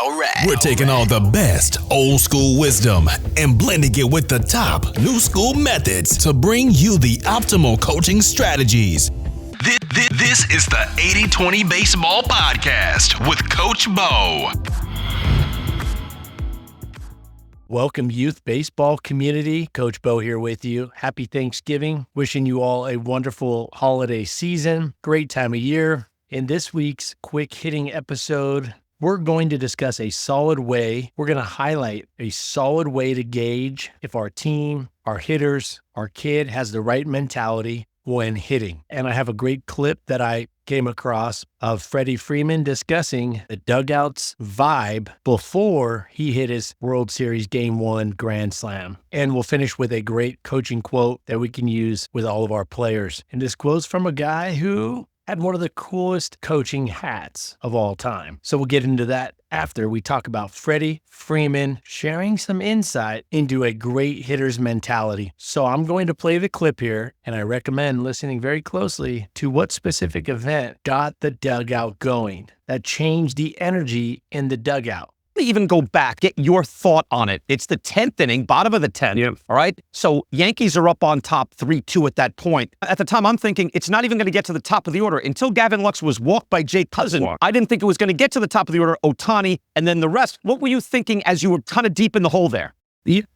Alright. We're taking all the best old school wisdom and blending it with the top new school methods to bring you the optimal coaching strategies. This is the 80-20 Baseball Podcast with Coach Bo. Welcome, youth baseball community. Coach Bo here with you. Happy Thanksgiving. Wishing you all a wonderful holiday season. Great time of year. In this week's quick hitting episode, we're going to discuss a solid way. We're going to highlight a solid way to gauge if our team, our hitters, our kid has the right mentality when hitting. And I have a great clip that I came across of Freddie Freeman discussing the dugout's vibe before he hit his World Series Game 1 Grand Slam. And we'll finish with a great coaching quote that we can use with all of our players. And this quote's from a guy who had one of the coolest coaching hats of all time. So we'll get into that after we talk about Freddie Freeman sharing some insight into a great hitter's mentality. So I'm going to play the clip here, and I recommend listening very closely to what specific event got the dugout going, that changed the energy in the dugout. Even go back, get your thought on it. It's the 10th inning, bottom of the 10th, Yep. all right? So Yankees are up on top 3-2 at that point. At the time, I'm thinking it's not even going to get to the top of the order. Until Gavin Lux was walked by Jake Cousin, I didn't think it was going to get to the top of the order, Ohtani, and then the rest. What were you thinking as you were kind of deep in the hole there?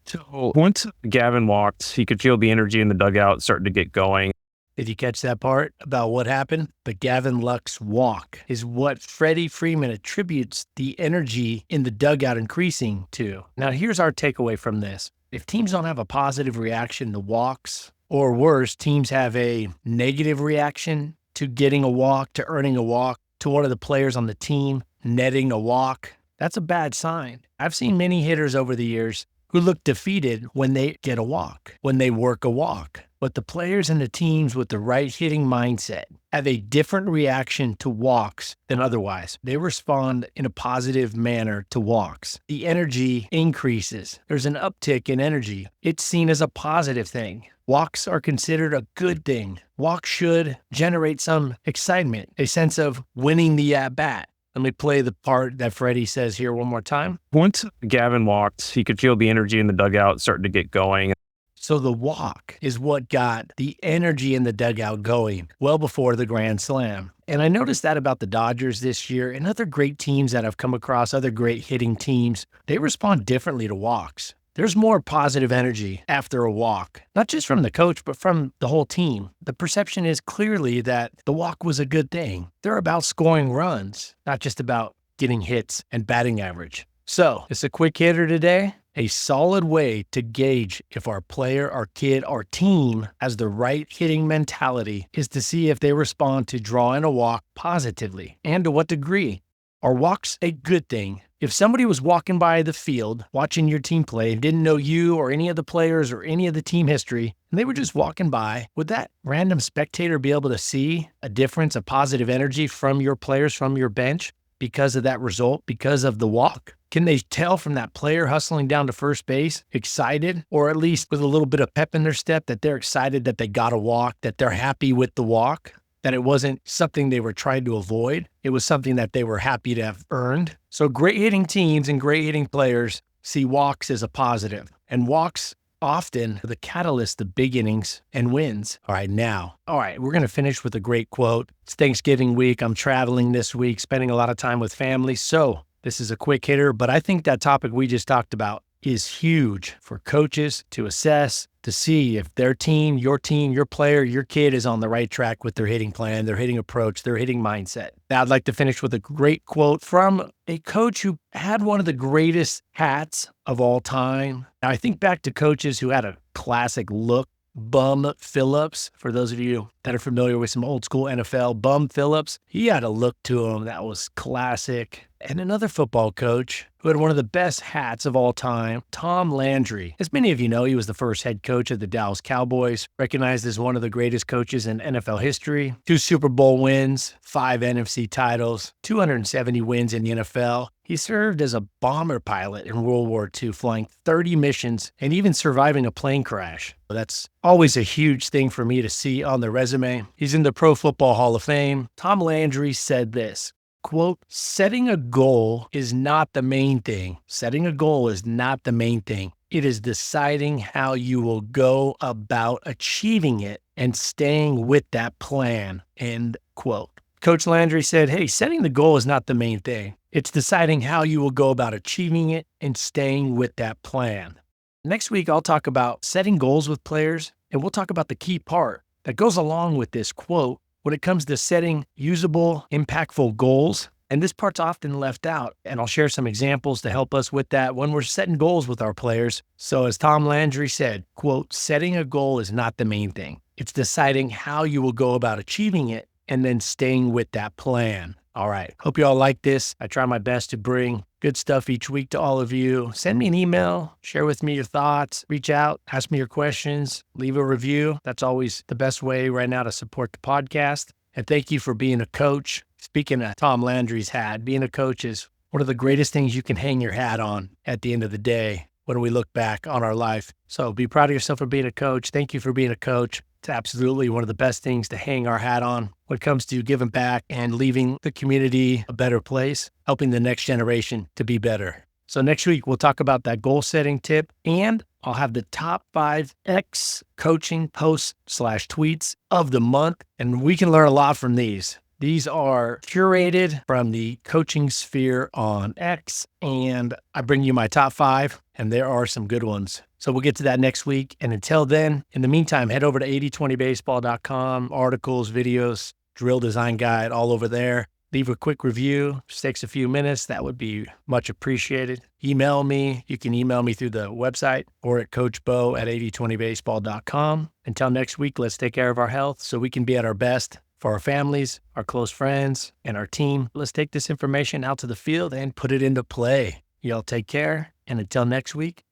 So once Gavin walked, he could feel the energy in the dugout starting to get going. Did you catch that part about what happened? The Gavin Lux walk is what Freddie Freeman attributes the energy in the dugout increasing to. Now, here's our takeaway from this. If teams don't have a positive reaction to walks, or worse, teams have a negative reaction to getting a walk, to earning a walk, to one of the players on the team netting a walk, that's a bad sign. I've seen many hitters over the years who look defeated when they get a walk, when they work a walk. But the players and the teams with the right hitting mindset have a different reaction to walks than otherwise. They respond in a positive manner to walks. The energy increases. There's an uptick in energy. It's seen as a positive thing. Walks are considered a good thing. Walks should generate some excitement, a sense of winning the at-bat. Let me play the part that Freddie says here one more time. Once Gavin walked, he could feel the energy in the dugout starting to get going. So the walk is what got the energy in the dugout going well before the Grand Slam. And I noticed that about the Dodgers this year and other great teams that I've come across, other great hitting teams. They respond differently to walks. There's more positive energy after a walk, not just from the coach, but from the whole team. The perception is clearly that the walk was a good thing. They're about scoring runs, not just about getting hits and batting average. So it's a quick hitter today. A solid way to gauge if our player, our kid, our team has the right hitting mentality is to see if they respond to drawing a walk positively and to what degree. Are walks a good thing? If somebody was walking by the field, watching your team play, and didn't know you or any of the players or any of the team history, and they were just walking by, would that random spectator be able to see a difference, a positive energy from your players, from your bench because of that result, because of the walk? Can they tell from that player hustling down to first base, excited, or at least with a little bit of pep in their step, that they're excited that they got a walk, that they're happy with the walk, that it wasn't something they were trying to avoid? It was something that they were happy to have earned. So great hitting teams and great hitting players see walks as a positive. And walks often are the catalyst of big innings and wins. All right, we're going to finish with a great quote. It's Thanksgiving week. I'm traveling this week, spending a lot of time with family. So this is a quick hitter, but I think that topic we just talked about is huge for coaches to assess, to see if their team, your player, your kid is on the right track with their hitting plan, their hitting approach, their hitting mindset. Now, I'd like to finish with a great quote from a coach who had one of the greatest hats of all time. Now, I think back to coaches who had a classic look. Bum Phillips, for those of you that are familiar with some old school NFL, Bum Phillips, he had a look to him that was classic. And another football coach who had one of the best hats of all time, Tom Landry. As many of you know, he was the first head coach of the Dallas Cowboys, recognized as one of the greatest coaches in NFL history, 2 Super Bowl wins, 5 NFC titles, 270 wins in the NFL. He served as a bomber pilot in World War II, flying 30 missions and even surviving a plane crash. That's always a huge thing for me to see on the resume. He's in the Pro Football Hall of Fame. Tom Landry said this, Quote, setting a goal is not the main thing. Setting a goal is not the main thing. It is deciding how you will go about achieving it and staying with that plan, end quote. Coach Landry said, hey, setting the goal is not the main thing. It's deciding how you will go about achieving it and staying with that plan. Next week, I'll talk about setting goals with players, and we'll talk about the key part that goes along with this quote when it comes to setting usable, impactful goals. And this part's often left out, and I'll share some examples to help us with that when we're setting goals with our players. So as Tom Landry said, quote, setting a goal is not the main thing. It's deciding how you will go about achieving it and then staying with that plan. All right. Hope you all like this. I try my best to bring good stuff each week to all of you. Send me an email, share with me your thoughts, reach out, ask me your questions, leave a review. That's always the best way right now to support the podcast. And thank you for being a coach. Speaking of Tom Landry's hat, being a coach is one of the greatest things you can hang your hat on at the end of the day when we look back on our life. So be proud of yourself for being a coach. Thank you for being a coach. It's absolutely one of the best things to hang our hat on when it comes to giving back and leaving the community a better place, helping the next generation to be better. So next week, we'll talk about that goal setting tip, and I'll have the top 5 X coaching posts / tweets of the month, and we can learn a lot from these. These are curated from the coaching sphere on X, and I bring you my top 5, and there are some good ones. So we'll get to that next week. And until then, in the meantime, head over to 8020baseball.com, articles, videos, drill design guide, all over there. Leave a quick review. Just takes a few minutes. That would be much appreciated. Email me. You can email me through the website or at coachbo@8020baseball.com. Until next week, let's take care of our health so we can be at our best for our families, our close friends, and our team. Let's take this information out to the field and put it into play. Y'all take care. And until next week,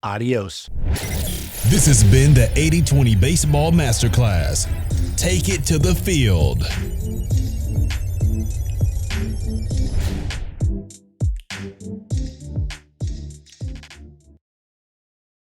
adios. This has been the 80/20 Baseball Masterclass. Take it to the field.